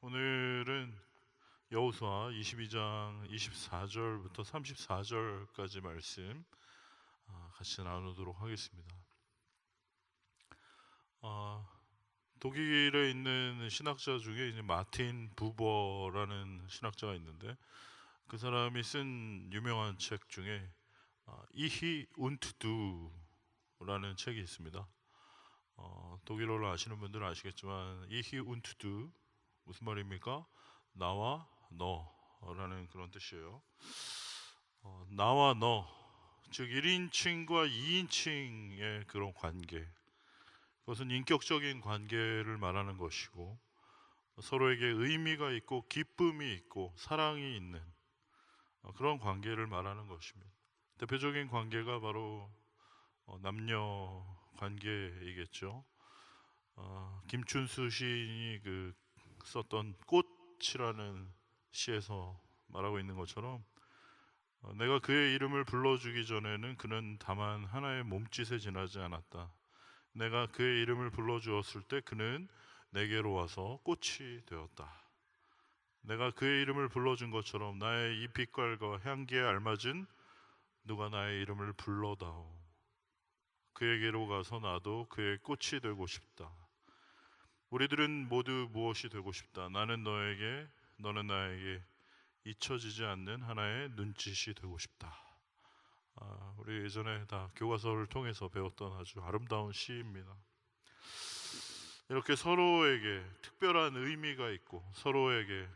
오늘은 여호수아 22장 24절부터 34절까지 말씀 같이 나누도록 하겠습니다. 독일에 있는 신학자 중에 이제 마틴 부버라는 신학자가 있는데, 그 사람이 쓴 유명한 책 중에 이히 운트 두라는 책이 있습니다. 독일어를 아시는 분들은 아시겠지만 이히 운트 두 무슨 말입니까? 나와 너라는 그런 뜻이에요. 나와 너, 즉 1인칭과 2인칭의 그런 관계, 그것은 인격적인 관계를 말하는 것이고, 서로에게 의미가 있고 기쁨이 있고 사랑이 있는 그런 관계를 말하는 것입니다. 대표적인 관계가 바로 남녀 관계이겠죠. 김춘수 시인이 썼던 꽃이라는 시에서 말하고 있는 것처럼, 내가 그의 이름을 불러주기 전에는 그는 다만 하나의 몸짓에 지나지 않았다. 내가 그의 이름을 불러주었을 때 그는 내게로 와서 꽃이 되었다. 내가 그의 이름을 불러준 것처럼 나의 이 빛깔과 향기에 알맞은 누가 나의 이름을 불러다오. 그에게로 가서 나도 그의 꽃이 되고 싶다. 우리들은 모두 무엇이 되고 싶다. 나는 너에게, 너는 나에게 잊혀지지 않는 하나의 눈짓이 되고 싶다. 우리 예전에 다 교과서를 통해서 배웠던 아주 아름다운 시입니다. 이렇게 서로에게 특별한 의미가 있고 서로에게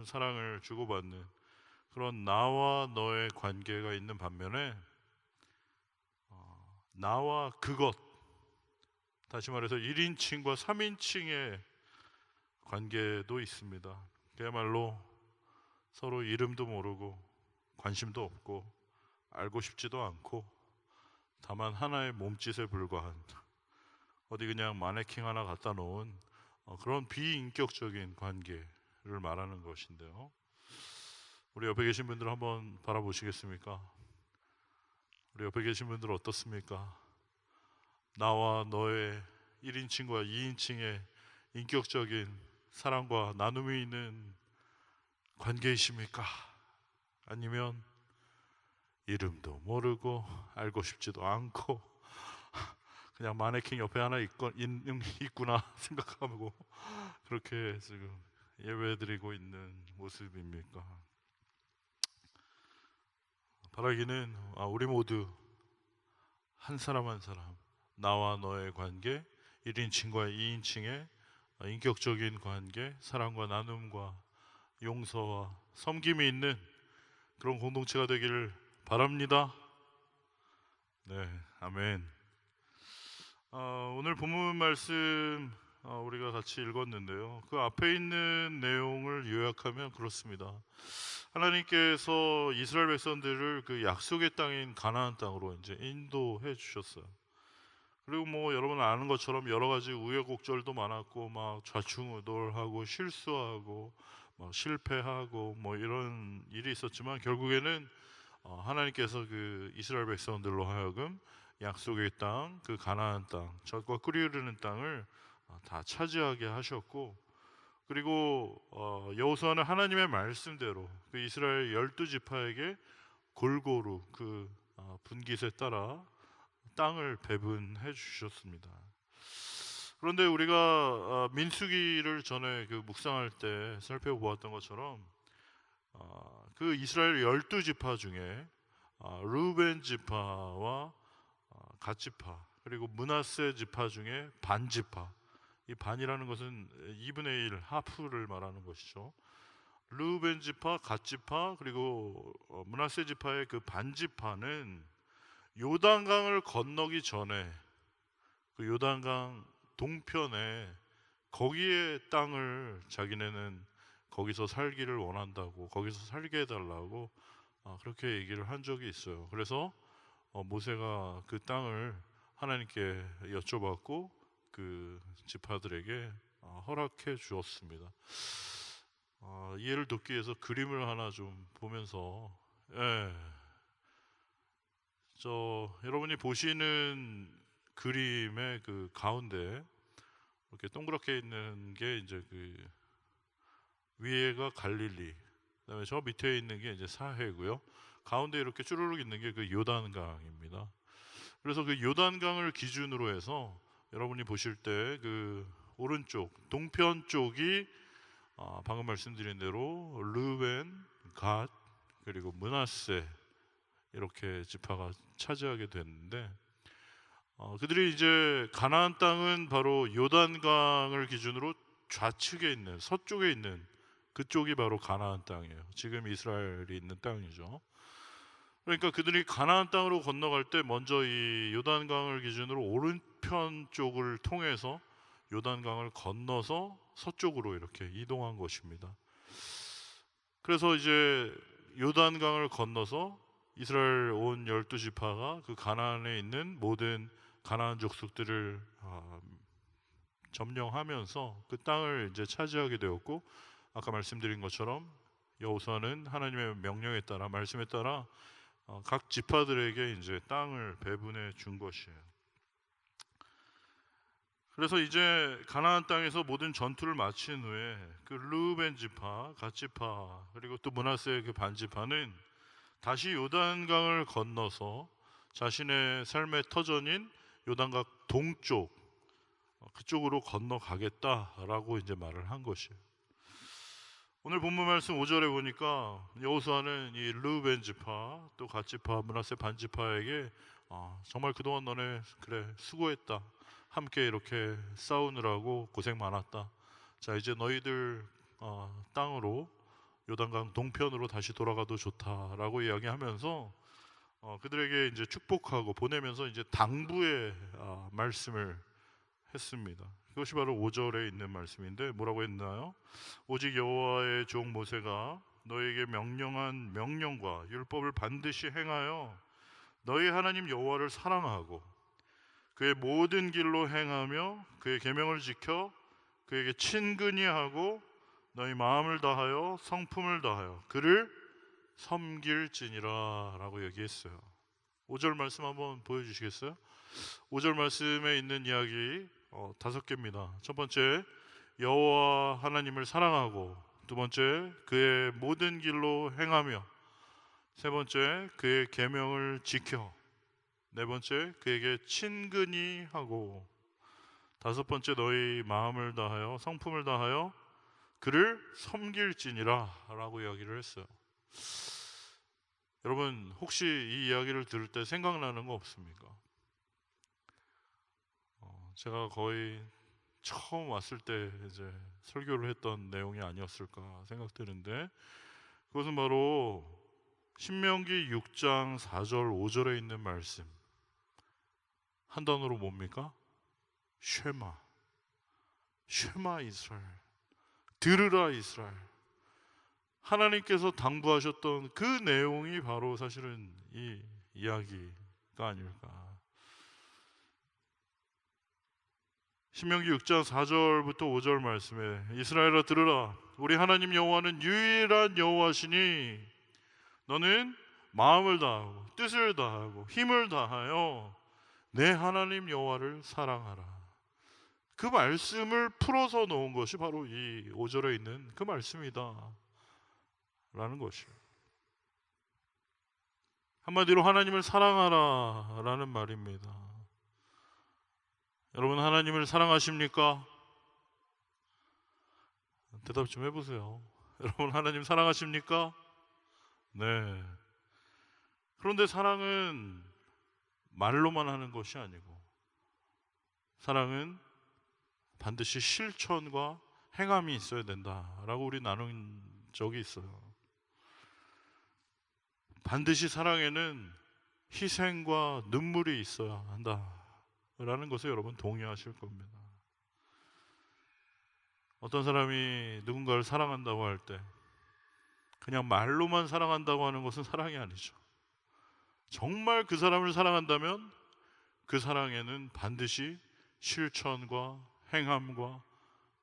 사랑을 주고받는 그런 나와 너의 관계가 있는 반면에, 나와 그것, 다시 말해서 1인칭과 3인칭의 관계도 있습니다. 그야말로 서로 이름도 모르고 관심도 없고 알고 싶지도 않고 다만 하나의 몸짓에 불과한, 어디 그냥 마네킹 하나 갖다 놓은 그런 비인격적인 관계를 말하는 것인데요. 우리 옆에 계신 분들 한번 바라보시겠습니까? 우리 옆에 계신 분들 어떻습니까? 나와 너의 1인칭과 2인칭의 인격적인 사랑과 나눔이 있는 관계이십니까? 아니면 이름도 모르고 알고 싶지도 않고 그냥 마네킹 옆에 하나 있구나 생각하고 그렇게 지금 예배드리고 있는 모습입니까? 바라기는 우리 모두 한 사람 한 사람, 나와 너의 관계, 1인칭과 2인칭의 인격적인 관계, 사랑과 나눔과 용서와 섬김이 있는 그런 공동체가 되기를 바랍니다. 네, 아멘. 오늘 본문 말씀 우리가 같이 읽었는데요. 그 앞에 있는 내용을 요약하면 그렇습니다. 하나님께서 이스라엘 백성들을 그 약속의 땅인 가나안 땅으로 이제 인도해 주셨어요. 그리고 뭐 여러분 아는 것처럼 여러 가지 우여곡절도 많았고 막 좌충우돌하고 실수하고 막 실패하고 뭐 이런 일이 있었지만, 결국에는 하나님께서 그 이스라엘 백성들로 하여금 약속의 땅, 그 가나안 땅, 젖과 꿀이 흐르는 땅을 다 차지하게 하셨고, 그리고 여호수아는 하나님의 말씀대로 그 이스라엘 12지파에게 골고루 그 분깃에 따라 땅을 배분해 주셨습니다. 그런데 우리가 민수기를 전에 그 묵상할 때 살펴보았던 것처럼, 그 이스라엘 12지파 중에 루벤 지파와 갓 지파, 그리고 므낫세 지파 중에 반 지파, 이 반이라는 것은 2분의 1 하프를 말하는 것이죠. 루벤 지파, 갓 지파, 그리고 므낫세 지파의 그 반 지파는 요단강을 건너기 전에 그 요단강 동편에 거기에 땅을 자기네는 거기서 살기를 원한다고, 거기서 살게 해달라고 그렇게 얘기를 한 적이 있어요. 그래서 모세가 그 땅을 하나님께 여쭤봤고 그 지파들에게 허락해 주었습니다. 이해를 돕기 위해서 그림을 하나 좀 보면서, 예, 여러분이 보시는 그림의 그 가운데 이렇게 동그랗게 있는 게 이제 그 위에가 갈릴리, 그다음에 저 밑에 있는 게 이제 사해고요. 가운데 이렇게 쭈루룩 있는 게 그 요단강입니다. 그래서 그 요단강을 기준으로 해서 여러분이 보실 때 그 오른쪽 동편 쪽이 방금 말씀드린 대로 르벤, 갓, 그리고 므낫세 이렇게 지파가 차지하게 됐는데, 그들이 이제 가나안 땅은 바로 요단강을 기준으로 좌측에 있는 서쪽에 있는 그쪽이 바로 가나안 땅이에요. 지금 이스라엘이 있는 땅이죠. 그러니까 그들이 가나안 땅으로 건너갈 때 먼저 이 요단강을 기준으로 오른편 쪽을 통해서 요단강을 건너서 서쪽으로 이렇게 이동한 것입니다. 그래서 이제 요단강을 건너서 이스라엘 온 12지파가 그 가나안에 있는 모든 가나안 족속들을 점령하면서 그 땅을 이제 차지하게 되었고, 아까 말씀드린 것처럼 여호수아는 하나님의 명령에 따라, 말씀에 따라 각 지파들에게 이제 땅을 배분해 준 것이에요. 그래서 이제 가나안 땅에서 모든 전투를 마친 후에 그 르우벤 지파, 갓 지파, 그리고 또 므낫세의 그 반 지파는 다시 요단강을 건너서 자신의 삶의 터전인 요단강 동쪽, 그쪽으로 건너가겠다라고 이제 말을 한 것이에요. 오늘 본문 말씀 5절에 보니까 여호수아는 이 르우벤 지파, 또 갓 지파, 므낫세 반 지파에게 정말 그동안 너네 그래 수고했다, 함께 이렇게 싸우느라고 고생 많았다, 자 이제 너희들 땅으로 요단강 동편으로 다시 돌아가도 좋다라고 이야기하면서 그들에게 이제 축복하고 보내면서 이제 당부의 말씀을 했습니다. 그것이 바로 5절에 있는 말씀인데 뭐라고 했나요? 오직 여호와의 종 모세가 너에게 명령한 명령과 율법을 반드시 행하여 너희 하나님 여호와를 사랑하고 그의 모든 길로 행하며 그의 계명을 지켜 그에게 친근히 하고 너희 마음을 다하여 성품을 다하여 그를 섬길지니라 라고 얘기했어요. 5절 말씀 한번 보여주시겠어요? 5절 말씀에 있는 이야기 5개입니다. 첫 번째, 여호와 하나님을 사랑하고, 두 번째, 그의 모든 길로 행하며, 세 번째, 그의 계명을 지켜, 네 번째, 그에게 친근히 하고, 다섯 번째, 너희 마음을 다하여 성품을 다하여 그를 섬길지니라 라고 이야기를 했어요. 여러분 혹시 이 이야기를 들을 때 생각나는 거 없습니까? 제가 거의 처음 왔을 때 이제 설교를 했던 내용이 아니었을까 생각되는데, 그것은 바로 신명기 6장 4절 5절에 있는 말씀, 한 단어로 뭡니까? 쉐마. 쉐마 이스라엘, 들으라 이스라엘. 하나님께서 당부하셨던 그 내용이 바로 사실은 이 이야기가 아닐까. 신명기 6장 4절부터 5절 말씀에 이스라엘아 들으라, 우리 하나님 여호와는 유일한 여호와시니 너는 마음을 다하고 뜻을 다하고 힘을 다하여 내 하나님 여호와를 사랑하라. 그 말씀을 풀어서 놓은 것이 바로 이 5절에 있는 그 말씀이다 라는 것이에요. 한마디로 하나님을 사랑하라 라는 말입니다. 여러분 하나님을 사랑하십니까? 대답 좀 해보세요. 여러분 하나님 사랑하십니까? 네. 그런데 사랑은 말로만 하는 것이 아니고 사랑은 반드시 실천과 행함이 있어야 된다라고 우리 나눈 적이 있어요. 반드시 사랑에는 희생과 눈물이 있어야 한다라는 것에 여러분 동의하실 겁니다. 어떤 사람이 누군가를 사랑한다고 할 때 그냥 말로만 사랑한다고 하는 것은 사랑이 아니죠. 정말 그 사람을 사랑한다면 그 사랑에는 반드시 실천과 행함과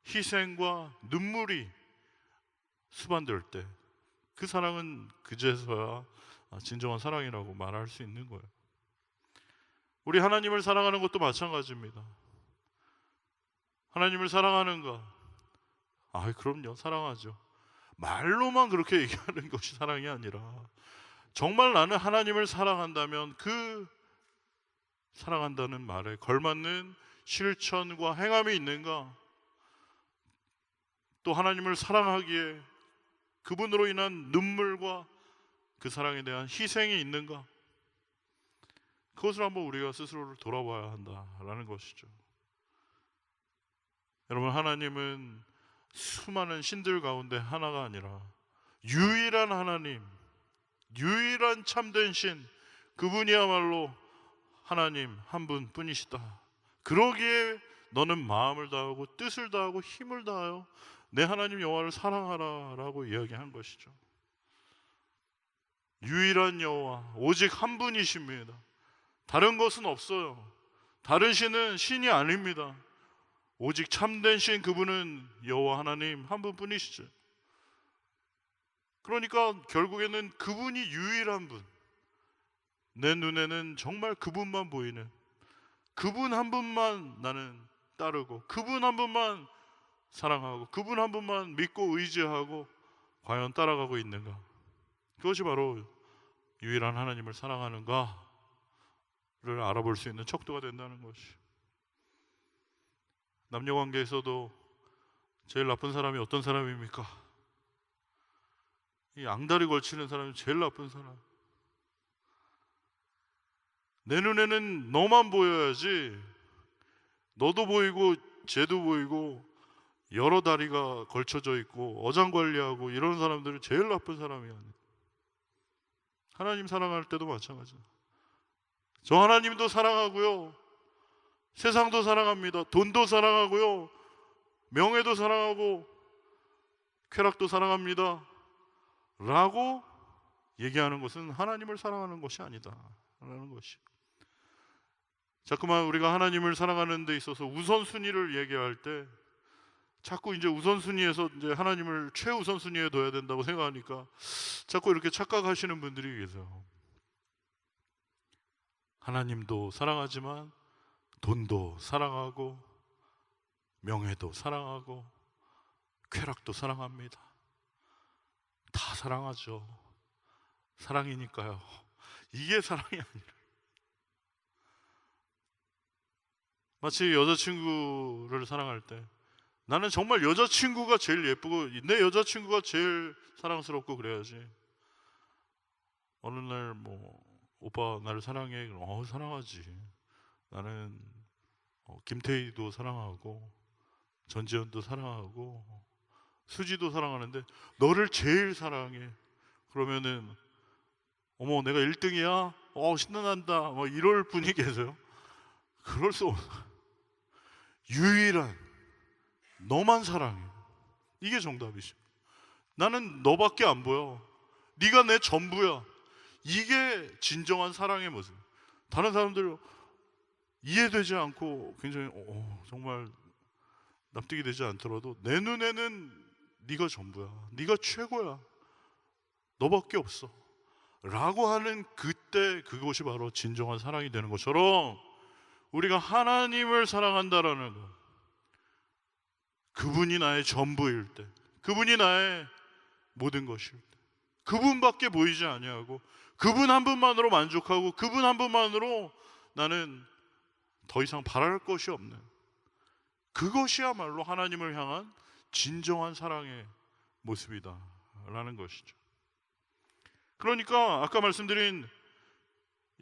희생과 눈물이 수반될 때 그 사랑은 그제서야 진정한 사랑이라고 말할 수 있는 거예요. 우리 하나님을 사랑하는 것도 마찬가지입니다. 하나님을 사랑하는가? 그럼요, 사랑하죠. 말로만 그렇게 얘기하는 것이 사랑이 아니라 정말 나는 하나님을 사랑한다면 그 사랑한다는 말에 걸맞는 실천과 행함이 있는가? 또 하나님을 사랑하기에 그분으로 인한 눈물과 그 사랑에 대한 희생이 있는가? 그것을 한번 우리가 스스로를 돌아봐야 한다라는 것이죠. 여러분, 하나님은 수많은 신들 가운데 하나가 아니라 유일한 하나님, 유일한 참된 신, 그분이야말로 하나님 한 분뿐이시다. 그러기에 너는 마음을 다하고 뜻을 다하고 힘을 다하여 내 하나님 여호와를 사랑하라 라고 이야기한 것이죠. 유일한 여호와, 오직 한 분이십니다. 다른 것은 없어요. 다른 신은 신이 아닙니다. 오직 참된 신, 그분은 여호와 하나님 한 분뿐이시죠. 그러니까 결국에는 그분이 유일한 분, 내 눈에는 정말 그분만 보이는, 그분 한 분만 나는 따르고, 그분 한 분만 사랑하고, 그분 한 분만 믿고 의지하고 과연 따라가고 있는가? 그것이 바로 유일한 하나님을 사랑하는가를 알아볼 수 있는 척도가 된다는 것이. 남녀관계에서도 제일 나쁜 사람이 어떤 사람입니까? 이 앙다리 걸치는 사람이 제일 나쁜 사람. 내 눈에는 너만 보여야지, 너도 보이고 쟤도 보이고 여러 다리가 걸쳐져 있고 어장관리하고 이런 사람들은 제일 나쁜 사람이야. 하나님 사랑할 때도 마찬가지야. 저 하나님도 사랑하고요, 세상도 사랑합니다. 돈도 사랑하고요, 명예도 사랑하고 쾌락도 사랑합니다 라고 얘기하는 것은 하나님을 사랑하는 것이 아니다 라는 것이. 자꾸만 우리가 하나님을 사랑하는 데 있어서 우선순위를 얘기할 때 자꾸 이제 우선순위에서 이제 하나님을 최우선순위에 둬야 된다고 생각하니까 자꾸 이렇게 착각하시는 분들이 계세요. 하나님도 사랑하지만 돈도 사랑하고 명예도 사랑하고 쾌락도 사랑합니다. 다 사랑하죠. 사랑이니까요. 이게 사랑이 아니라, 마치 여자친구를 사랑할 때 나는 정말 여자친구가 제일 예쁘고 내 여자친구가 제일 사랑스럽고 그래야지. 어느 날 뭐 오빠 나를 사랑해. 사랑하지. 나는 김태희도 사랑하고 전지현도 사랑하고 수지도 사랑하는데 너를 제일 사랑해. 그러면은 어머 내가 1등이야? 신난다. 뭐 이럴 분이 계세요? 그럴 수 없어. 유일한 너만 사랑해. 이게 정답이죠. 나는 너밖에 안 보여. 네가 내 전부야. 이게 진정한 사랑의 모습. 다른 사람들 이해되지 않고 굉장히 정말 납득이 되지 않더라도 내 눈에는 네가 전부야. 네가 최고야. 너밖에 없어 라고 하는 그때, 그것이 바로 진정한 사랑이 되는 것처럼 우리가 하나님을 사랑한다라는 것, 그분이 나의 전부일 때, 그분이 나의 모든 것일 때, 그분밖에 보이지 아니하고 그분 한 분만으로 만족하고 그분 한 분만으로 나는 더 이상 바랄 것이 없는, 그것이야말로 하나님을 향한 진정한 사랑의 모습이다 라는 것이죠. 그러니까 아까 말씀드린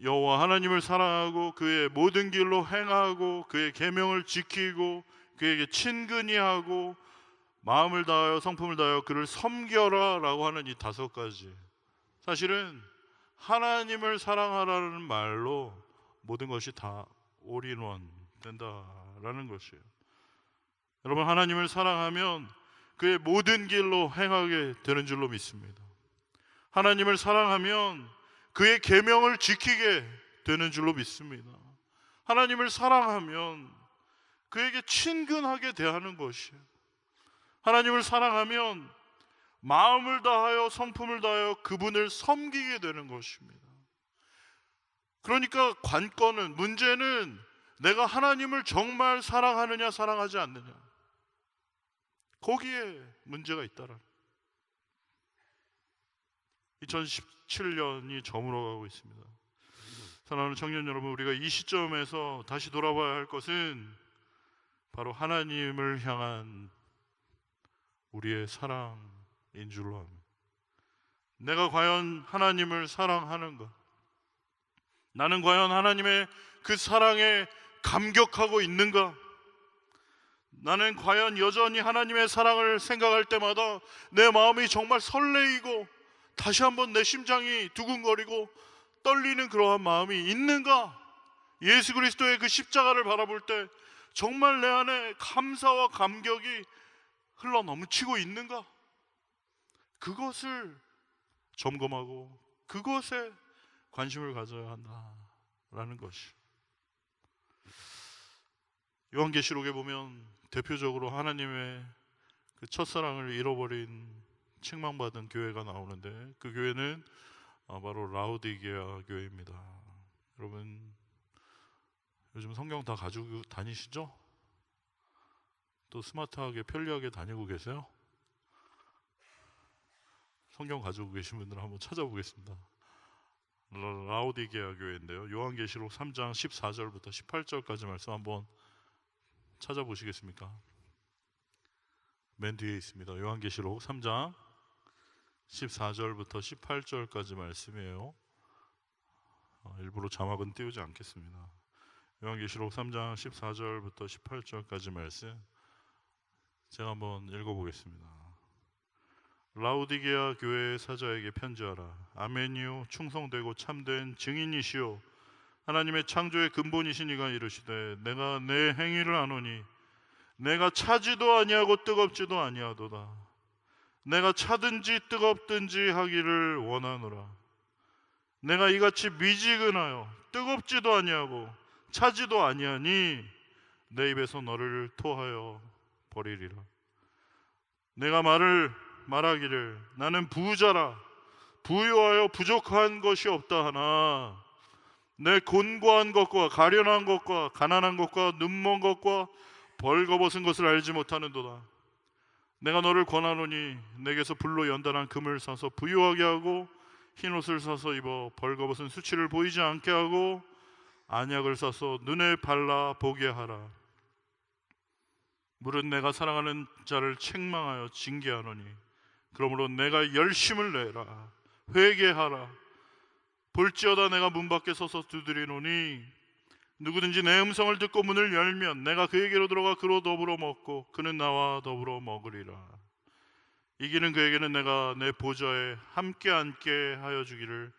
여호와 하나님을 사랑하고 그의 모든 길로 행하고 그의 계명을 지키고 그에게 친근히 하고 마음을 다하여 성품을 다하여 그를 섬겨라 라고 하는 이 5가지, 사실은 하나님을 사랑하라는 말로 모든 것이 다 올인원 된다라는 것이에요. 여러분, 하나님을 사랑하면 그의 모든 길로 행하게 되는 줄로 믿습니다. 하나님을 사랑하면 그의 계명을 지키게 되는 줄로 믿습니다. 하나님을 사랑하면 그에게 친근하게 대하는 것이에요. 하나님을 사랑하면 마음을 다하여 성품을 다하여 그분을 섬기게 되는 것입니다. 그러니까 관건은, 문제는 내가 하나님을 정말 사랑하느냐 사랑하지 않느냐, 거기에 문제가 있다라. 2017년이 저물어가고 있습니다. 사랑하는 청년 여러분, 우리가 이 시점에서 다시 돌아봐야 할 것은 바로 하나님을 향한 우리의 사랑인 줄로 압니다. 내가 과연 하나님을 사랑하는가? 나는 과연 하나님의 그 사랑에 감격하고 있는가? 나는 과연 여전히 하나님의 사랑을 생각할 때마다 내 마음이 정말 설레이고 다시 한번 내 심장이 두근거리고 떨리는 그러한 마음이 있는가? 예수 그리스도의 그 십자가를 바라볼 때 정말 내 안에 감사와 감격이 흘러 넘치고 있는가? 그것을 점검하고 그것에 관심을 가져야 한다라는 것이. 요한계시록에 보면 대표적으로 하나님의 그 첫사랑을 잃어버린 책망받은 교회가 나오는데, 그 교회는 바로 라오디게아 교회입니다. 여러분 요즘 성경 다 가지고 다니시죠? 또 스마트하게 편리하게 다니고 계세요? 성경 가지고 계신 분들 한번 찾아보겠습니다. 라오디게아 교회인데요, 요한계시록 3장 14절부터 18절까지 말씀 한번 찾아보시겠습니까? 맨 뒤에 있습니다. 요한계시록 3장 14절부터 18절까지 말씀이에요. 일부러 자막은 띄우지 않겠습니다. 요한계시록 3장 14절부터 18절까지 말씀 제가 한번 읽어보겠습니다. 라오디게아 교회의 사자에게 편지하라. 아멘이요 충성되고 참된 증인이시요 하나님의 창조의 근본이신 이가 이르시되, 내가 내 행위를 아노니 내가 차지도 아니하고 뜨겁지도 아니하도다. 내가 차든지 뜨겁든지 하기를 원하노라. 내가 이같이 미지근하여 뜨겁지도 아니하고 차지도 아니하니 내 입에서 너를 토하여 버리리라. 내가 말하기를 나는 부자라 부유하여 부족한 것이 없다 하나 내 곤고한 것과 가련한 것과 가난한 것과 눈먼 것과 벌거벗은 것을 알지 못하는도다. 내가 너를 권하노니 내게서 불로 연단한 금을 사서 부유하게 하고 흰옷을 사서 입어 벌거벗은 수치를 보이지 않게 하고 안약을 사서 눈에 발라 보게 하라. 물은 내가 사랑하는 자를 책망하여 징계하노니 그러므로 내가 열심을 내라. 회개하라. 볼지어다 내가 문 밖에 서서 두드리노니 누구든지 내 음성을 듣고 문을 열면 내가 그에게로 들어가 그로 더불어 먹고 그는 나와 더불어 먹으리라. 이기는 그에게는 내가 내 보좌에 함께 앉게 하여 주기를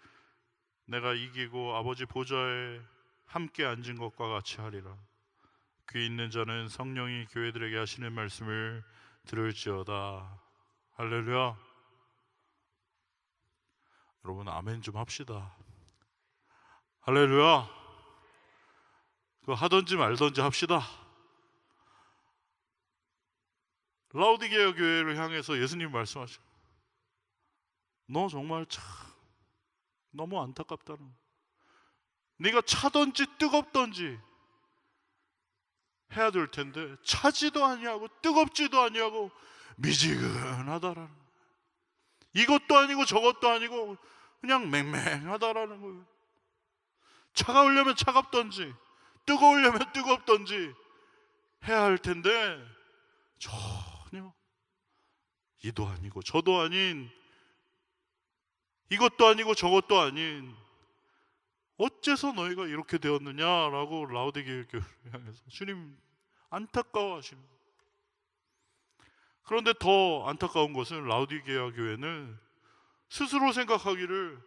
내가 이기고 아버지 보좌에 함께 앉은 것과 같이 하리라. 귀 있는 자는 성령이 교회들에게 하시는 말씀을 들을지어다. 할렐루야. 여러분 아멘 좀 합시다. 할렐루야. 그거 하든지 말든지 합시다. 라오디게아 교회를 향해서 예수님 말씀하셔. 너 정말 참 너무 안타깝다는 거야. 네가 차든지 뜨겁든지 해야 될 텐데 차지도 아니하고 뜨겁지도 아니하고 미지근하다라는 거야. 이것도 아니고 저것도 아니고 그냥 맹맹하다라는 거예요. 차가우려면 차갑던지 뜨거우려면 뜨겁던지 해야 할 텐데 전혀 이도 아니고 저도 아닌 이것도 아니고 저것도 아닌 어째서 너희가 이렇게 되었느냐라고 라오디게아 교회를 향해서 주님 안타까워하시는 거예요. 그런데 더 안타까운 것은 라오디게아 교회는 스스로 생각하기를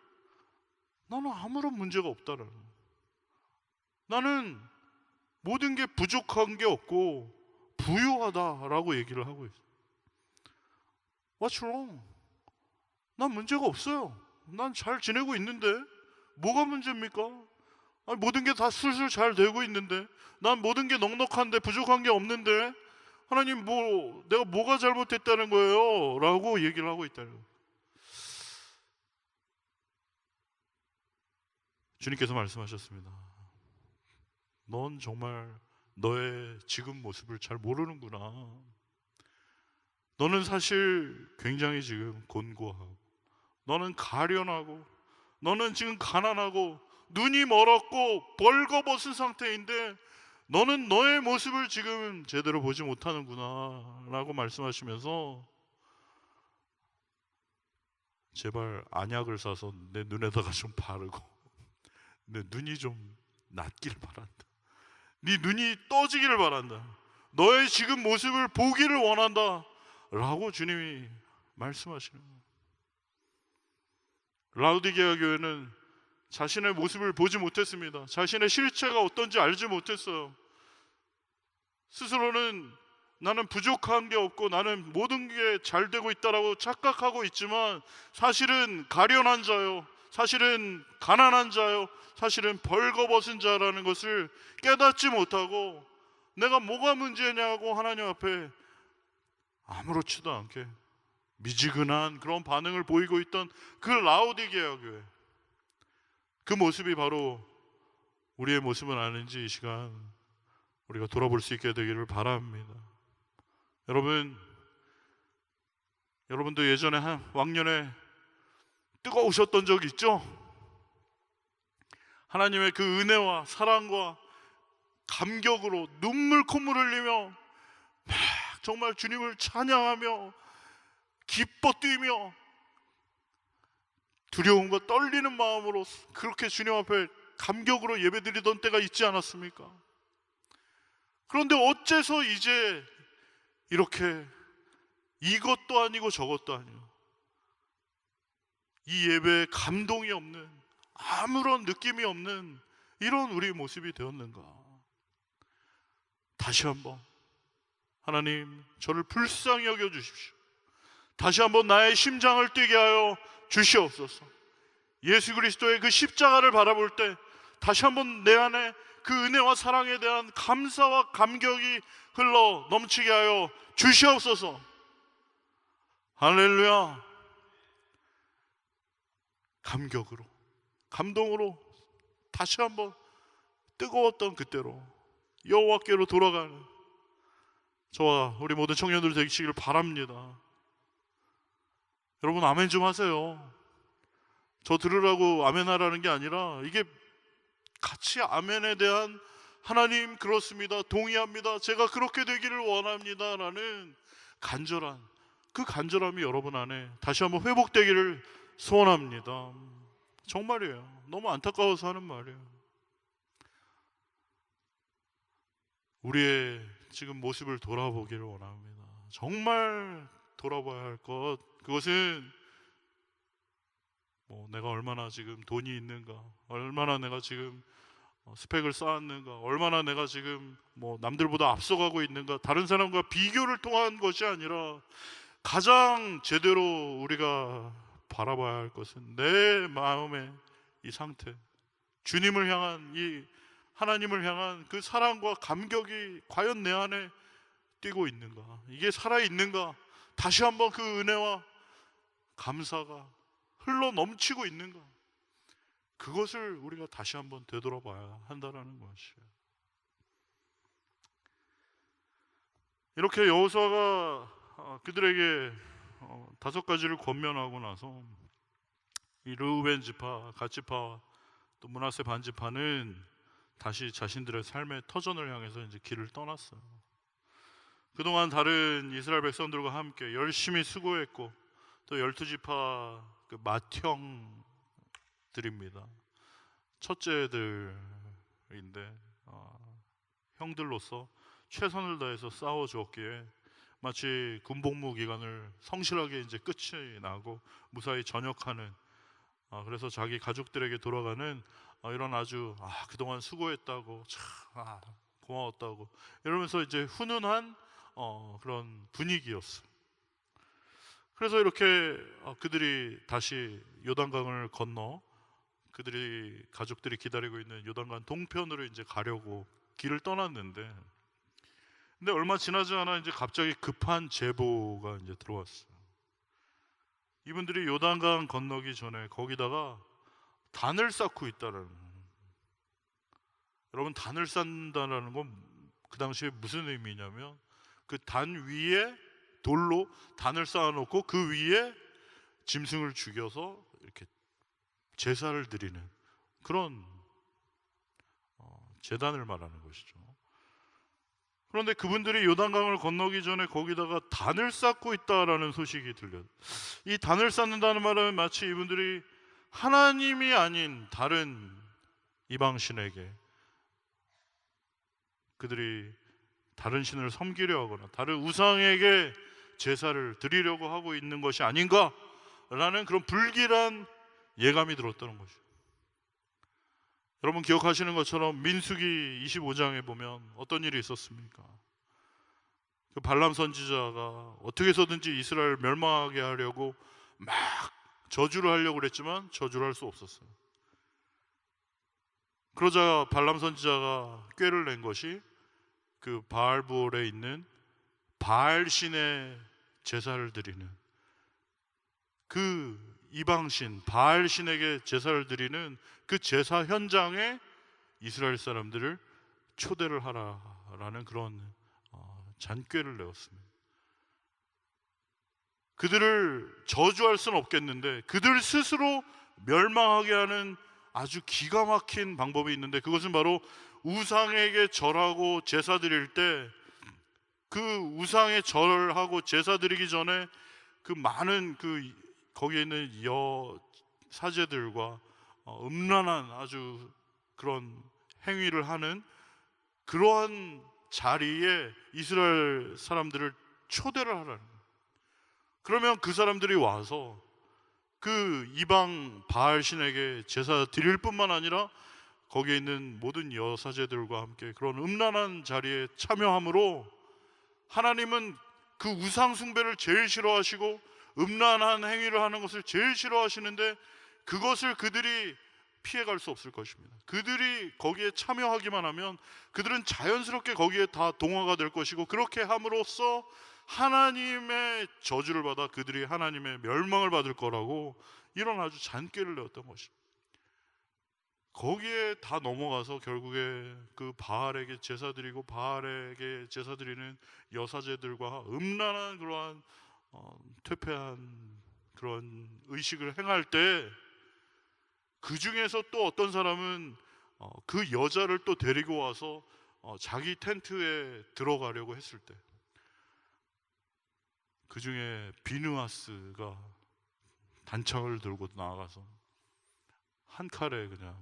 나는 아무런 문제가 없다라는 거예요. 나는 모든 게 부족한 게 없고 부유하다라고 얘기를 하고 있어요. What's wrong? 난 문제가 없어요. 난 잘 지내고 있는데 뭐가 문제입니까? 아니, 모든 게 다 술술 잘 되고 있는데 난 모든 게 넉넉한데 부족한 게 없는데 하나님 내가 뭐가 잘못했다는 거예요? 라고 얘기를 하고 있다는 거예요. 주님께서 말씀하셨습니다. 넌 정말 너의 지금 모습을 잘 모르는구나. 너는 사실 굉장히 지금 곤고하고 너는 가련하고 너는 지금 가난하고 눈이 멀었고 벌거벗은 상태인데 너는 너의 모습을 지금 제대로 보지 못하는구나 라고 말씀하시면서 제발 안약을 사서 내 눈에다가 좀 바르고 내 눈이 좀 낫기를 바란다. 네 눈이 떠지기를 바란다. 너의 지금 모습을 보기를 원한다 라고 주님이 말씀하시는 거예요. 라우디게아 교회는 자신의 모습을 보지 못했습니다. 자신의 실체가 어떤지 알지 못했어요. 스스로는 나는 부족한 게 없고 나는 모든 게 잘 되고 있다라고 착각하고 있지만 사실은 가련한 자요, 사실은 가난한 자요, 사실은 벌거벗은 자라는 것을 깨닫지 못하고 내가 뭐가 문제냐고 하나님 앞에 아무렇지도 않게 미지근한 그런 반응을 보이고 있던 그 라오디게아 교회, 그 모습이 바로 우리의 모습은 아닌지 이 시간 우리가 돌아볼 수 있게 되기를 바랍니다. 여러분도 예전에 왕년에 뜨거우셨던 적 있죠? 하나님의 그 은혜와 사랑과 감격으로 눈물 콧물 흘리며 막 정말 주님을 찬양하며 기뻐 뛰며 두려움과 떨리는 마음으로 그렇게 주님 앞에 감격으로 예배드리던 때가 있지 않았습니까? 그런데 어째서 이제 이렇게 이것도 아니고 저것도 아니고 이 예배에 감동이 없는, 아무런 느낌이 없는 이런 우리 모습이 되었는가? 다시 한번 하나님 저를 불쌍히 여겨 주십시오. 다시 한번 나의 심장을 뛰게 하여 주시옵소서. 예수 그리스도의 그 십자가를 바라볼 때 다시 한번 내 안에 그 은혜와 사랑에 대한 감사와 감격이 흘러 넘치게 하여 주시옵소서. 할렐루야. 감격으로, 감동으로 다시 한번 뜨거웠던 그때로 여호와께로 돌아가는 저와 우리 모든 청년들 되시기를 바랍니다. 여러분 아멘 좀 하세요. 저 들으라고 아멘하라는 게 아니라 이게 같이 아멘에 대한 하나님 그렇습니다, 동의합니다, 제가 그렇게 되기를 원합니다 라는 간절한 그 간절함이 여러분 안에 다시 한번 회복되기를 소원합니다. 정말이에요. 너무 안타까워서 하는 말이에요. 우리의 지금 모습을 돌아보기를 원합니다. 정말 돌아봐야 할 것, 그것은 내가 얼마나 지금 돈이 있는가, 얼마나 내가 지금 스펙을 쌓았는가, 얼마나 내가 지금 남들보다 앞서가고 있는가, 다른 사람과 비교를 통한 것이 아니라 가장 제대로 우리가 바라봐야 할 것은 내 마음의 이 상태, 주님을 향한 이 하나님을 향한 그 사랑과 감격이 과연 내 안에 뛰고 있는가, 이게 살아있는가, 다시 한번 그 은혜와 감사가 흘러 넘치고 있는가, 그것을 우리가 다시 한번 되돌아봐야 한다는 것이에요. 이렇게 여호수아가 그들에게 5가지를 권면하고 나서 이 르우벤 지파, 갓 지파와 또 므낫세 반 지파는 다시 자신들의 삶의 터전을 향해서 이제 길을 떠났어요. 그동안 다른 이스라엘 백성들과 함께 열심히 수고했고 또 12지파 그 맏형들입니다. 첫째들인데 형들로서 최선을 다해서 싸워주었기에 마치 군복무 기간을 성실하게 이제 끝이 나고 무사히 전역하는, 그래서 자기 가족들에게 돌아가는 이런 아주 그동안 수고했다고, 참 고마웠다고 이러면서 이제 훈훈한 그런 분위기였어요. 그래서 이렇게 그들이 다시 요단강을 건너 그들이 가족들이 기다리고 있는 요단강 동편으로 이제 가려고 길을 떠났는데, 근데 얼마 지나지 않아 이제 갑자기 급한 제보가 이제 들어왔어요. 이분들이 요단강 건너기 전에 거기다가 단을 쌓고 있다라는. 여러분, 단을 쌓는다는 건 그 당시에 무슨 의미냐면 그 단 위에 돌로 단을 쌓아놓고 그 위에 짐승을 죽여서 이렇게 제사를 드리는 그런 제단을 말하는 것이죠. 그런데 그분들이 요단강을 건너기 전에 거기다가 단을 쌓고 있다라는 소식이 들려요. 이 단을 쌓는다는 말은 마치 이분들이 하나님이 아닌 다른 이방신에게, 그들이 다른 신을 섬기려 하거나 다른 우상에게 제사를 드리려고 하고 있는 것이 아닌가라는 그런 불길한 예감이 들었다는 것이죠. 여러분 기억하시는 것처럼 민수기 25장에 보면 어떤 일이 있었습니까? 그 발람 선지자가 어떻게 해서든지 이스라엘을 멸망하게 하려고 막 저주를 하려고 그랬지만 저주를 할 수 없었어요. 그러자 발람 선지자가 꾀를 낸 것이 그 바알부올에 있는 바알신의 제사를 드리는, 그 이방신 바알신에게 제사를 드리는 그 제사 현장에 이스라엘 사람들을 초대를 하라라는 그런 잔꾀를 내었습니다. 그들을 저주할 수는 없겠는데 그들 스스로 멸망하게 하는 아주 기가 막힌 방법이 있는데, 그것은 바로 우상에게 절하고 제사 드릴 때 그 우상에 절하고 제사 드리기 전에 그 많은 그 거기에 있는 사제들과 음란한 아주 그런 행위를 하는 그러한 자리에 이스라엘 사람들을 초대를 하라는 거예요. 그러면 그 사람들이 와서 그 이방 바알 신에게 제사 드릴 뿐만 아니라 거기에 있는 모든 여사제들과 함께 그런 음란한 자리에 참여함으로 하나님은 그 우상 숭배를 제일 싫어하시고 음란한 행위를 하는 것을 제일 싫어하시는데 그것을 그들이 피해갈 수 없을 것입니다. 그들이 거기에 참여하기만 하면 그들은 자연스럽게 거기에 다 동화가 될 것이고, 그렇게 함으로써 하나님의 저주를 받아 그들이 하나님의 멸망을 받을 거라고 이런 아주 잔꾀를 내었던 것입니다. 거기에 다 넘어가서 결국에 그 바알에게 제사 드리고 바알에게 제사 드리는 여사제들과 음란한 그러한 퇴폐한 그런 의식을 행할 때, 그 중에서 또 어떤 사람은 그 여자를 또 데리고 와서 자기 텐트에 들어가려고 했을 때 그 중에 비느하스가 단창을 들고 나아가서 한 칼에 그냥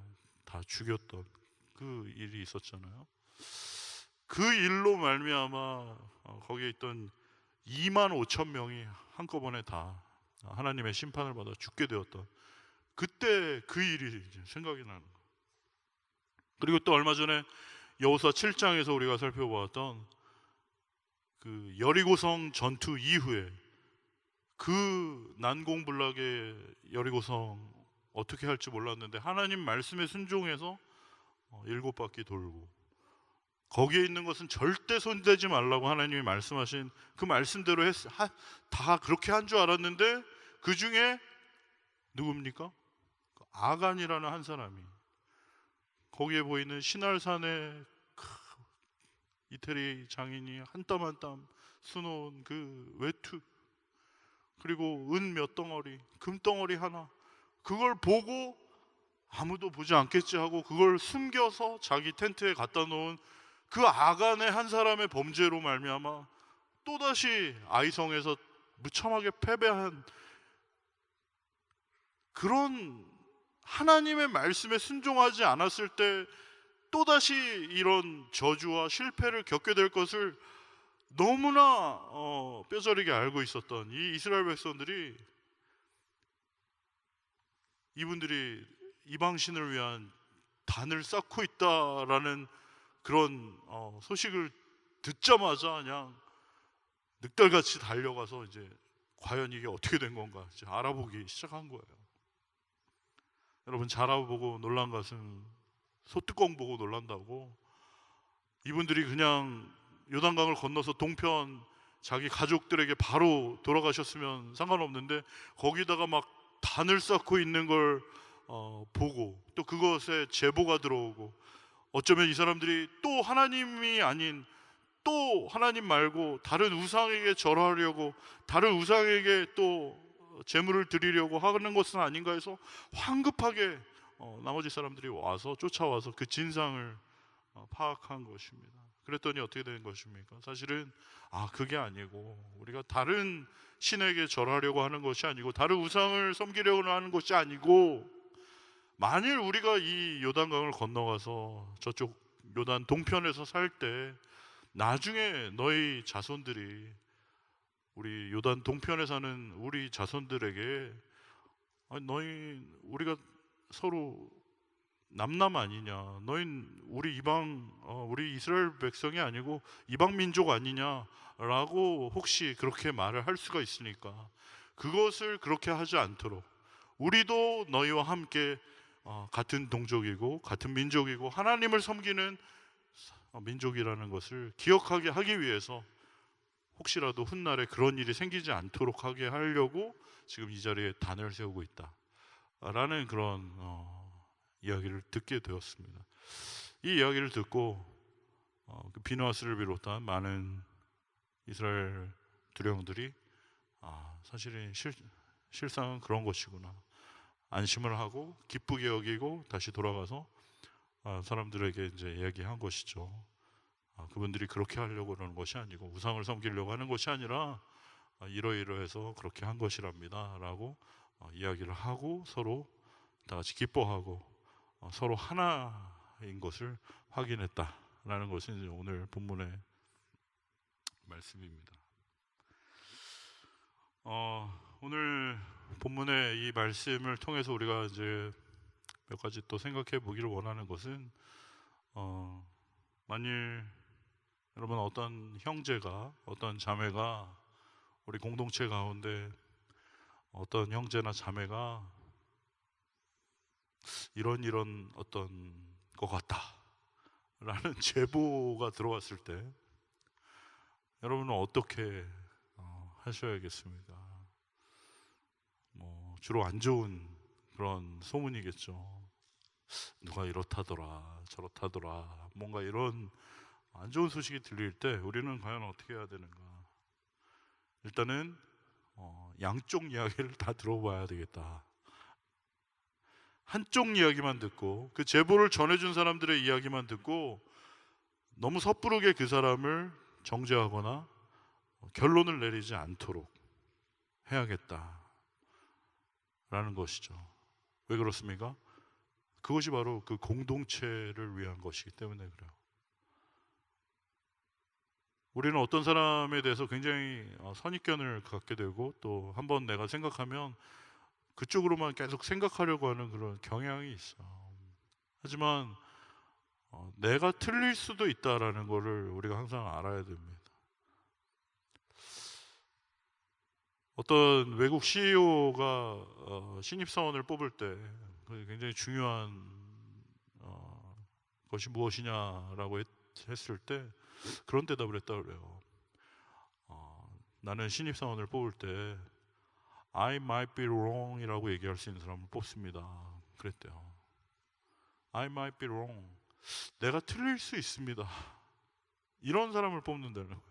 다 죽였던 그 일이 있었잖아요. 그 일로 말미암아 거기에 있던 2만 5천 명이 한꺼번에 다 하나님의 심판을 받아 죽게 되었던, 그때 그 일이 생각이 나는 거예요. 그리고 또 얼마 전에 여호수아 7장에서 우리가 살펴보았던 그 여리고성 전투 이후에 그 난공불락의 여리고성 어떻게 할지 몰랐는데 하나님 말씀에 순종해서 7바퀴 돌고, 거기에 있는 것은 절대 손대지 말라고 하나님이 말씀하신 그 말씀대로 다 그렇게 한 줄 알았는데 그 중에 누굽니까? 아간이라는 한 사람이 거기에 보이는 신할산의 이태리 장인이 한 땀 한 땀 수놓은 그 외투, 그리고 은 몇 덩어리, 금 덩어리 하나, 그걸 보고 아무도 보지 않겠지 하고 그걸 숨겨서 자기 텐트에 갖다 놓은 그 아간의 한 사람의 범죄로 말미암아 또다시 아이성에서 무참하게 패배한, 그런 하나님의 말씀에 순종하지 않았을 때 또다시 이런 저주와 실패를 겪게 될 것을 너무나 뼈저리게 알고 있었던 이 이스라엘 백성들이, 이분들이 이방신을 위한 단을 쌓고 있다라는 그런 소식을 듣자마자 그냥 늑달같이 달려가서 이제 과연 이게 어떻게 된 건가 이제 알아보기 시작한 거예요. 여러분, 잘 알아보고 놀란 것은 소뚜껑 보고 놀란다고. 이분들이 그냥 요단강을 건너서 동편 자기 가족들에게 바로 돌아가셨으면 상관없는데 거기다가 막 단을 쌓고 있는 걸 보고 또 그것에 제보가 들어오고, 어쩌면 이 사람들이 또 하나님이 아닌 또 하나님 말고 다른 우상에게 절하려고 다른 우상에게 또 제물을 드리려고 하는 것은 아닌가 해서 황급하게 나머지 사람들이 와서 쫓아와서 그 진상을 파악한 것입니다. 그랬더니 어떻게 된 것입니까? 사실은 그게 아니고 우리가 다른 신에게 절하려고 하는 것이 아니고 다른 우상을 섬기려고 하는 것이 아니고, 만일 우리가 이 요단강을 건너가서 저쪽 요단 동편에서 살 때 나중에 너희 자손들이, 우리 요단 동편에 사는 우리 자손들에게 우리가 서로 남남 아니냐, 너희 우리 우리 이스라엘 백성이 아니고 이방 민족 아니냐라고 혹시 그렇게 말을 할 수가 있으니까 그것을 그렇게 하지 않도록, 우리도 너희와 함께 같은 동족이고 같은 민족이고 하나님을 섬기는 민족이라는 것을 기억하게 하기 위해서 혹시라도 훗날에 그런 일이 생기지 않도록 하게 하려고 지금 이 자리에 단을 세우고 있다라는 그런 이야기를 듣게 되었습니다. 이 이야기를 듣고 그 비누아스를 비롯한 많은 이스라엘 두령들이 사실은 실상은 그런 것이구나, 안심을 하고 기쁘게 여기고 다시 돌아가서 사람들에게 이제 이야기한 것이죠. 그분들이 그렇게 하려고 하는 것이 아니고 우상을 섬기려고 하는 것이 아니라 이러이러해서 그렇게 한 것이랍니다 라고 이야기를 하고 서로 다 같이 기뻐하고 서로 하나인 것을 확인했다라는 것이 이제 오늘 본문의 말씀입니다. 오늘 본문의 이 말씀을 통해서 우리가 이제 몇 가지 또 생각해 보기를 원하는 것은, 만일 여러분 어떤 형제가, 어떤 자매가 우리 공동체 가운데 어떤 형제나 자매가 이런 어떤 것 같다 라는 제보가 들어왔을 때 여러분은 어떻게 하셔야겠습니까? 주로 안 좋은 그런 소문이겠죠. 누가 이렇다더라 저렇다더라, 뭔가 이런 안 좋은 소식이 들릴 때 우리는 과연 어떻게 해야 되는가? 일단은 양쪽 이야기를 다 들어봐야 되겠다. 한쪽 이야기만 듣고 그 제보를 전해준 사람들의 이야기만 듣고 너무 섣부르게 그 사람을 정죄하거나 결론을 내리지 않도록 해야겠다라는 것이죠. 왜 그렇습니까? 그것이 바로 그 공동체를 위한 것이기 때문에 그래요. 우리는 어떤 사람에 대해서 굉장히 선입견을 갖게 되고, 또 한번 내가 생각하면 그쪽으로만 계속 생각하려고 하는 그런 경향이 있어. 하지만 내가 틀릴 수도 있다라는 것을 우리가 항상 알아야 됩니다. 어떤 외국 CEO가 신입사원을 뽑을 때 굉장히 중요한 것이 무엇이냐라고 했을 때 그런 대답을 했다고 그래요. 나는 신입사원을 뽑을 때 I might be wrong 이라고 얘기할 수 있는 사람을 뽑습니다. 그랬대요. I might be wrong, 내가 틀릴 수 있습니다, 이런 사람을 뽑는다는 거예요.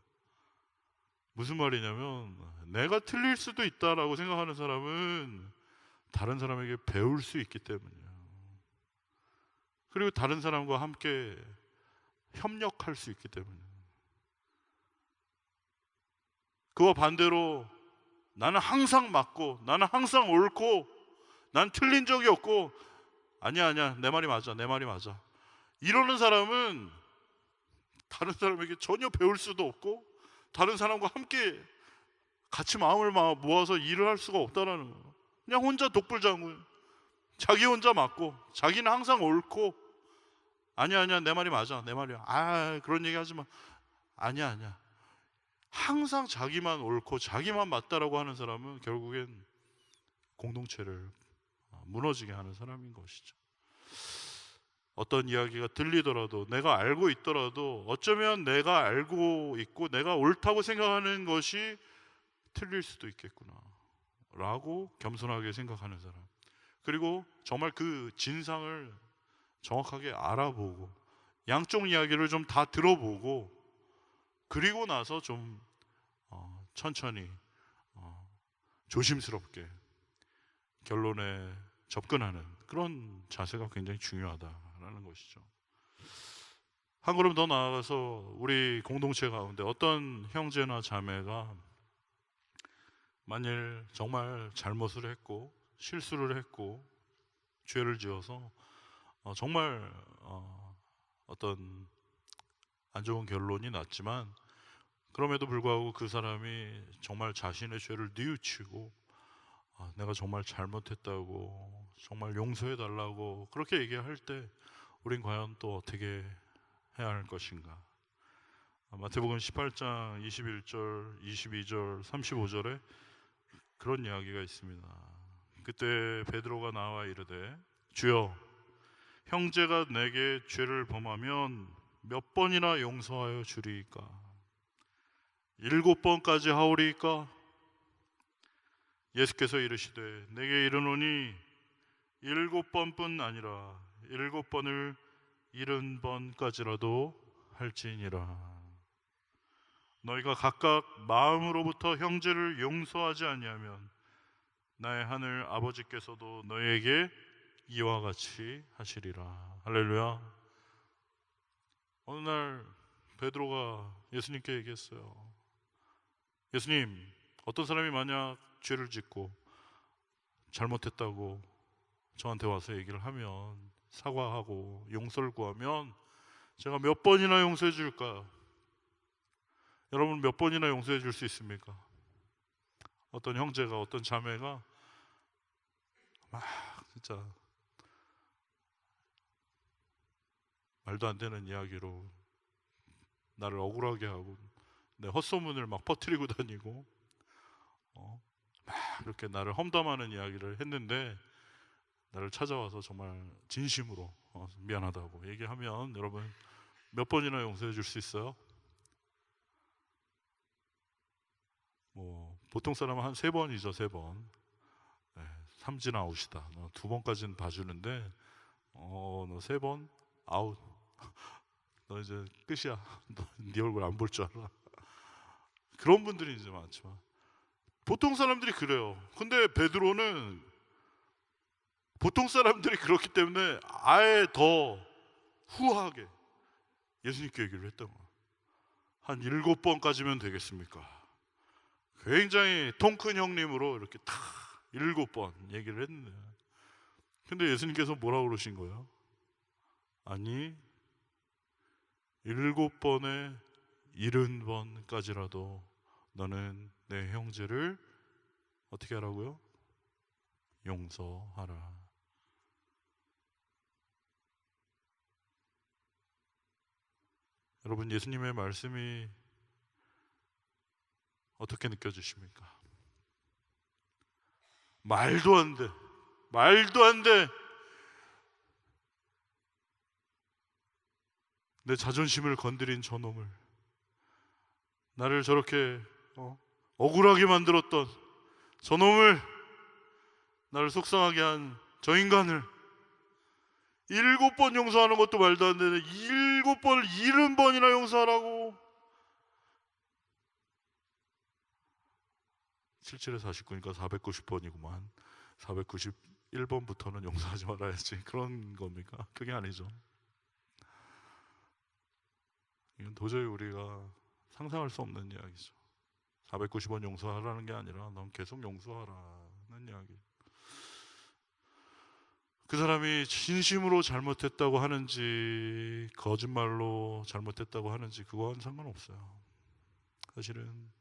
무슨 말이냐면, 내가 틀릴 수도 있다라고 생각하는 사람은 다른 사람에게 배울 수 있기 때문이에요. 그리고 다른 사람과 함께 협력할 수 있기 때문이에요. 그와 반대로 나는 항상 맞고 나는 항상 옳고 난 틀린 적이 없고 아니야 내 말이 맞아 이러는 사람은 다른 사람에게 전혀 배울 수도 없고 다른 사람과 함께 같이 마음을 모아서 일을 할 수가 없다라는 거예요. 그냥 혼자 독불장군, 자기 혼자 맞고 자기는 항상 옳고 아니야 내 말이 맞아, 내 말이야, 그런 얘기 하지 마, 아니야 항상 자기만 옳고 자기만 맞다라고 하는 사람은 결국엔 공동체를 무너지게 하는 사람인 것이죠. 어떤 이야기가 들리더라도, 내가 알고 있더라도 어쩌면 내가 알고 있고 내가 옳다고 생각하는 것이 틀릴 수도 있겠구나 라고 겸손하게 생각하는 사람, 그리고 정말 그 진상을 정확하게 알아보고 양쪽 이야기를 좀 다 들어보고 그리고 나서 좀 천천히 조심스럽게 결론에 접근하는 그런 자세가 굉장히 중요하다라는 것이죠. 한 걸음 더 나아가서 우리 공동체 가운데 어떤 형제나 자매가 만일 정말 잘못을 했고 실수를 했고 죄를 지어서 정말 어떤 안 좋은 결론이 났지만 그럼에도 불구하고 그 사람이 정말 자신의 죄를 뉘우치고 내가 정말 잘못했다고 정말 용서해 달라고 그렇게 얘기할 때 우린 과연 또 어떻게 해야 할 것인가? 마태복음 18장 21절, 22절, 35절에 그런 이야기가 있습니다. 그때 베드로가 나와 이르되 주여 형제가 내게 죄를 범하면 몇 번이나 용서하여 주리이까? 7번까지 하오리이까? 예수께서 이르시되 내게 이르노니 7번뿐 아니라 7번을 70번까지라도 할지니라. 너희가 각각 마음으로부터 형제를 용서하지 아니하면 나의 하늘 아버지께서도 너희에게 이와 같이 하시리라. 할렐루야. 어느 날 베드로가 예수님께 얘기했어요. 예수님, 어떤 사람이 만약 죄를 짓고 잘못했다고 저한테 와서 얘기를 하면, 사과하고 용서를 구하면 제가 몇 번이나 용서해 줄까? 여러분 몇 번이나 용서해 줄 수 있습니까? 어떤 형제가, 어떤 자매가 막 진짜 말도 안 되는 이야기로 나를 억울하게 하고 내 헛소문을 막 퍼뜨리고 다니고 막 이렇게 나를 험담하는 이야기를 했는데, 나를 찾아와서 정말 진심으로 미안하다고 얘기하면 여러분 몇 번이나 용서해 줄 수 있어요? 뭐 보통 사람은 한 3번이죠. 3번. 네, 삼진 아웃이다. 너 2번까지는 봐주는데 너 3번 아웃. 너 이제 끝이야. 너 네 얼굴 안 볼 줄 알아. 그런 분들이 이제 많지만 보통 사람들이 그래요. 근데 베드로는 보통 사람들이 그렇기 때문에 아예 더 후하게 예수님께 얘기를 했던 거예요. 한 7번까지면 되겠습니까? 굉장히 통 큰 형님으로 이렇게 다 7번 얘기를 했는데, 근데 예수님께서 뭐라고 그러신 거예요? 아니 7번에 70번까지라도 너는 내 형제를 어떻게 하라고요? 용서하라. 여러분 예수님의 말씀이 어떻게 느껴지십니까? 말도 안 돼. 말도 안 돼. 내 자존심을 건드린 저놈을, 나를 저렇게 억울하게 만들었던 저놈을, 나를 속상하게 한 저 인간을 7번 용서하는 것도 말도 안 되는데 7번을 70번이나 용서하라고. 77에서 49니까 490번이구만. 491번부터는 용서하지 말아야지. 그런 겁니까? 그게 아니죠. 이건 도저히 우리가 상상할 수 없는 이야기죠. 490번 용서하라는 게 아니라 넌 계속 용서하라는 이야기. 그 사람이 진심으로 잘못했다고 하는지 거짓말로 잘못했다고 하는지 그거와는 상관없어요. 사실은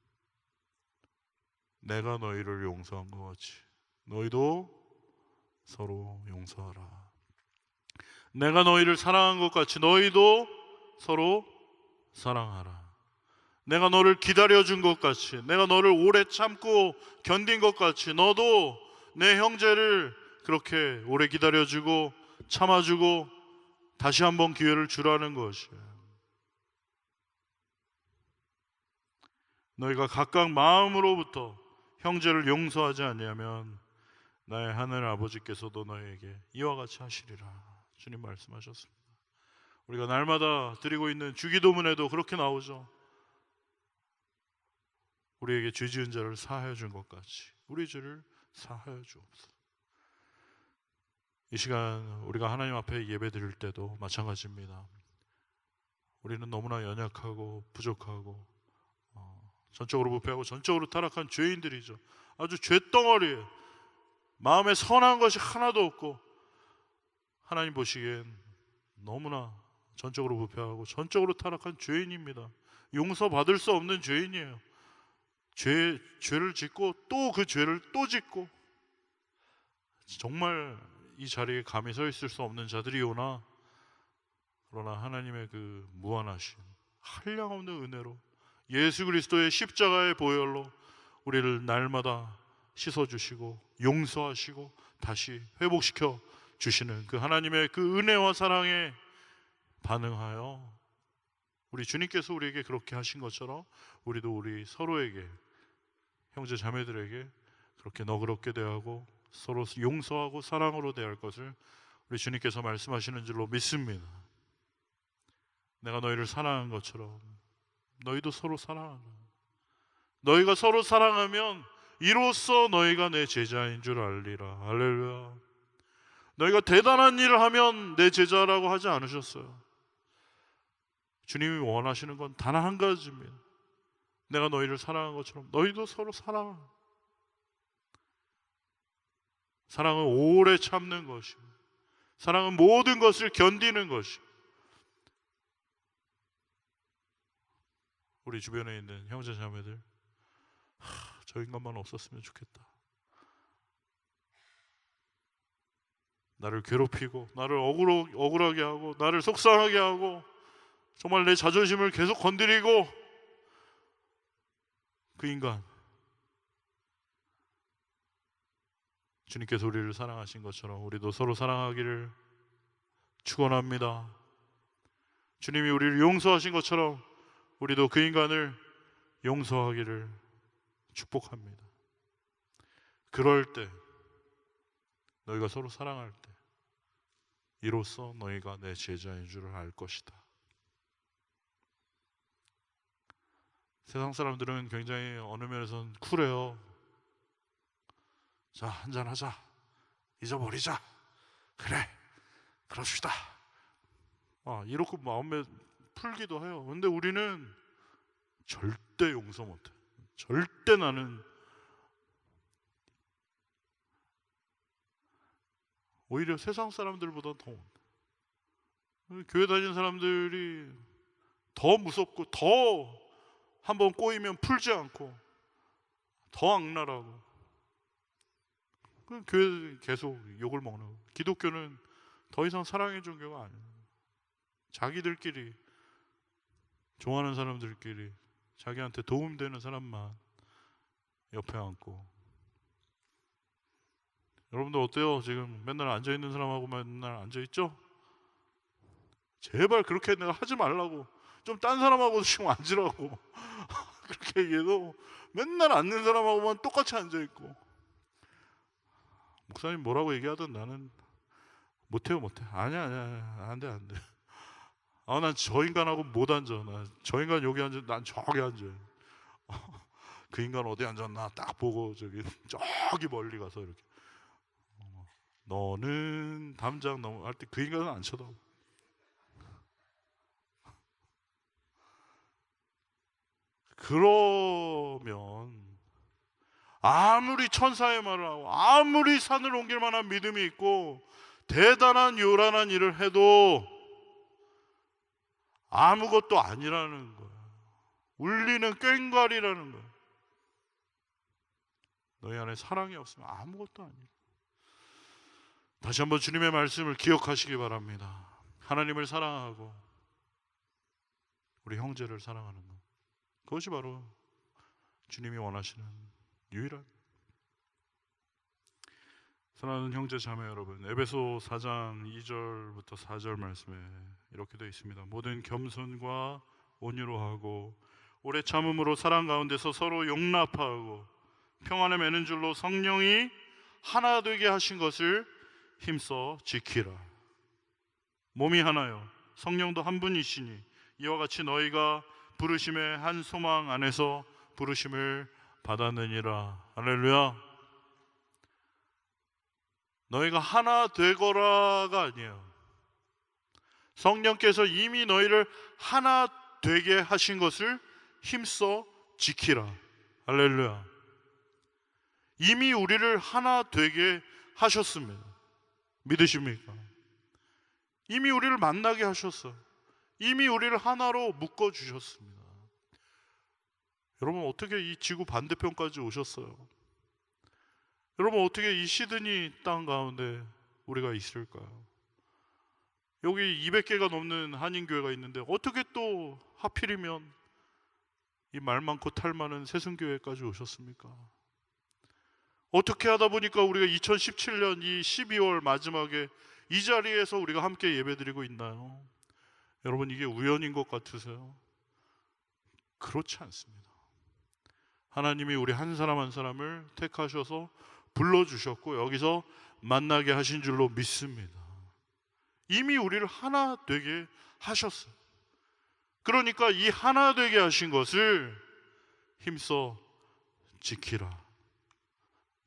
내가 너희를 용서한 것 같이 너희도 서로 용서하라. 내가 너희를 사랑한 것 같이 너희도 서로 사랑하라. 내가 너를 기다려준 것 같이, 내가 너를 오래 참고 견딘 것 같이 너도 내 형제를 그렇게 오래 기다려주고 참아주고 다시 한번 기회를 주라는 것이에요. 너희가 각각 마음으로부터 형제를 용서하지 아니하면 나의 하늘 아버지께서도 너희에게 이와 같이 하시리라. 주님 말씀하셨습니다. 우리가 날마다 드리고 있는 주기도문에도 그렇게 나오죠. 우리에게 죄 지은 자를 사하여 준 것 같이 우리 죄를 사하여 주옵소서. 이 시간 우리가 하나님 앞에 예배 드릴 때도 마찬가지입니다. 우리는 너무나 연약하고 부족하고 전적으로 부패하고 전적으로 타락한 죄인들이죠. 아주 죄덩어리에 마음에 선한 것이 하나도 없고 하나님 보시기엔 너무나 전적으로 부패하고 전적으로 타락한 죄인입니다. 용서받을 수 없는 죄인이에요. 죄를 짓고 또 그 죄를 또 짓고, 정말 이 자리에 감히 서 있을 수 없는 자들이오나 그러나 하나님의 그 무한하신 한량없는 은혜로 예수 그리스도의 십자가의 보혈로 우리를 날마다 씻어주시고 용서하시고 다시 회복시켜 주시는 그 하나님의 그 은혜와 사랑에 반응하여 우리 주님께서 우리에게 그렇게 하신 것처럼 우리도 우리 서로에게, 형제 자매들에게 그렇게 너그럽게 대하고 서로 용서하고 사랑으로 대할 것을 우리 주님께서 말씀하시는 줄로 믿습니다. 내가 너희를 사랑한 것처럼 너희도 서로 사랑하라. 너희가 서로 사랑하면 이로써 너희가 내 제자인 줄 알리라. 할렐루야. 너희가 대단한 일을 하면 내 제자라고 하지 않으셨어요. 주님이 원하시는 건 단 한 가지입니다. 내가 너희를 사랑한 것처럼 너희도 서로 사랑하라. 사랑은 오래 참는 것이고, 사랑은 모든 것을 견디는 것이고, 우리 주변에 있는 형제 자매들, 저 인간만 없었으면 좋겠다. 나를 괴롭히고 나를 억울하게 하고 나를 속상하게 하고 정말 내 자존심을 계속 건드리고, 그 인간, 주님께서 우리를 사랑하신 것처럼 우리도 서로 사랑하기를 축원합니다. 주님이 우리를 용서하신 것처럼 우리도 그 인간을 용서하기를 축복합니다. 그럴 때, 너희가 서로 사랑할 때 이로써 너희가 내 제자인 줄을 알 것이다. 세상 사람들은 굉장히 어느 면에서는 쿨해요. 자, 한잔하자, 잊어버리자, 그래, 그럽시다. 이렇게 마음에 풀기도 해요. 근데 우리는 절대 용서 못해. 절대. 나는 오히려 세상 사람들보다 더 못해. 교회 다니는 사람들이 더 무섭고, 더 한번 꼬이면 풀지 않고 더 악랄하고, 그 교회 계속 욕을 먹는 거. 기독교는 더 이상 사랑의 종교가 아니에요. 자기들끼리, 좋아하는 사람들끼리, 자기한테 도움되는 사람만 옆에 앉고. 여러분들 어때요? 지금 맨날 앉아있는 사람하고 맨날 앉아있죠? 제발 그렇게 내가 하지 말라고, 좀 딴 사람하고도 지금 앉으라고 그렇게 얘기해도 맨날 앉는 사람하고만 똑같이 앉아있고, 목사님 뭐라고 얘기하든 나는 못해요. 아니야, 안돼. 난 저 인간하고 못 앉아. 저 인간 여기 앉아, 난 저기 앉아. 그 인간 어디 앉았나 딱 보고 저기 멀리 가서 이렇게, 너는 담장 넘어 할 때 그 인간은 안 쳐다보. 그러면 아무리 천사의 말을 하고 아무리 산을 옮길 만한 믿음이 있고 대단한 요란한 일을 해도 아무것도 아니라는 거야. 울리는 꽹과리라는 거야. 너희 안에 사랑이 없으면 아무것도 아니야. 다시 한번 주님의 말씀을 기억하시기 바랍니다. 하나님을 사랑하고 우리 형제를 사랑하는 것, 그것이 바로 주님이 원하시는 유일한. 사랑하는 형제 자매 여러분, 에베소 4장 2절부터 4절 말씀에 이렇게 되어 있습니다. 모든 겸손과 온유로 하고 오래 참음으로 사랑 가운데서 서로 용납하고 평안에 매는 줄로 성령이 하나 되게 하신 것을 힘써 지키라. 몸이 하나요 성령도 한 분이시니 이와 같이 너희가 부르심의 한 소망 안에서 부르심을 받았느니라. 할렐루야. 너희가 하나 되거라가 아니에요. 성령께서 이미 너희를 하나 되게 하신 것을 힘써 지키라. 할렐루야. 이미 우리를 하나 되게 하셨습니다. 믿으십니까? 이미 우리를 만나게 하셨어요. 이미 우리를 하나로 묶어주셨습니다. 여러분, 어떻게 이 지구 반대편까지 오셨어요? 여러분, 어떻게 이 시드니 땅 가운데 우리가 있을까요? 여기 200개가 넘는 한인교회가 있는데 어떻게 또 하필이면 이 말 많고 탈 많은 새순교회까지 오셨습니까? 어떻게 하다 보니까 우리가 2017년 이 12월 마지막에 이 자리에서 우리가 함께 예배드리고 있나요? 여러분, 이게 우연인 것 같으세요? 그렇지 않습니다. 하나님이 우리 한 사람 한 사람을 택하셔서 불러주셨고 여기서 만나게 하신 줄로 믿습니다. 이미 우리를 하나 되게 하셨어요. 그러니까 이 하나 되게 하신 것을 힘써 지키라.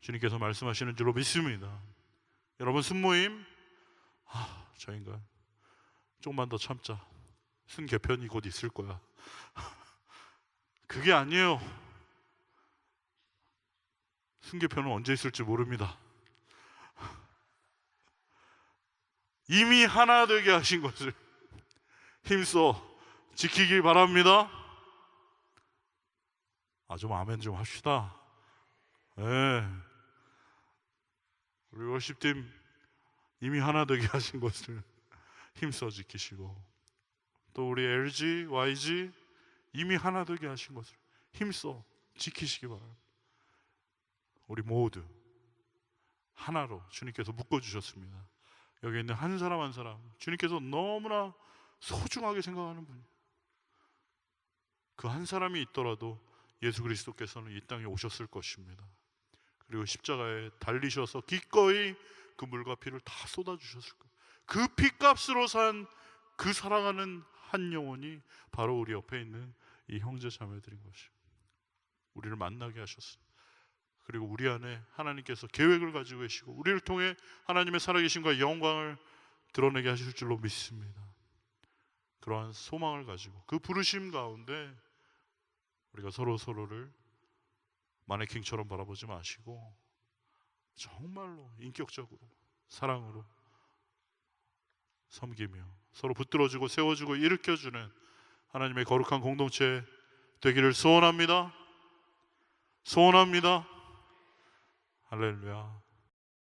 주님께서 말씀하시는 줄로 믿습니다. 여러분, 순모임, 저 인간 조금만 더 참자. 순 개편이 곧 있을 거야. 그게 아니에요. 순 개편은 언제 있을지 모릅니다. 이미 하나 되게 하신 것을 힘써 지키길 바랍니다. 좀 아멘 좀 합시다. 네. 우리 월십팀 이미 하나 되게 하신 것을 힘써 지키시고, 또 우리 LG, YG 이미 하나 되게 하신 것을 힘써 지키시기 바랍니다. 우리 모두 하나로 주님께서 묶어주셨습니다. 여기 있는 한 사람 한 사람 주님께서 너무나 소중하게 생각하는 분이에요. 그 한 사람이 있더라도 예수 그리스도께서는 이 땅에 오셨을 것입니다. 그리고 십자가에 달리셔서 기꺼이 그 물과 피를 다 쏟아주셨을 거예요. 그 피값으로 산 그 사랑하는 한 영혼이 바로 우리 옆에 있는 이 형제 자매들인 것이에요. 우리를 만나게 하셨어요. 그리고 우리 안에 하나님께서 계획을 가지고 계시고 우리를 통해 하나님의 살아계심과 영광을 드러내게 하실 줄로 믿습니다. 그러한 소망을 가지고 그 부르심 가운데 우리가 서로를 마네킹처럼 바라보지 마시고 정말로 인격적으로 사랑으로 섬기며 서로 붙들어주고 세워주고 일으켜주는 하나님의 거룩한 공동체 되기를 소원합니다. 소원합니다. 할렐루야.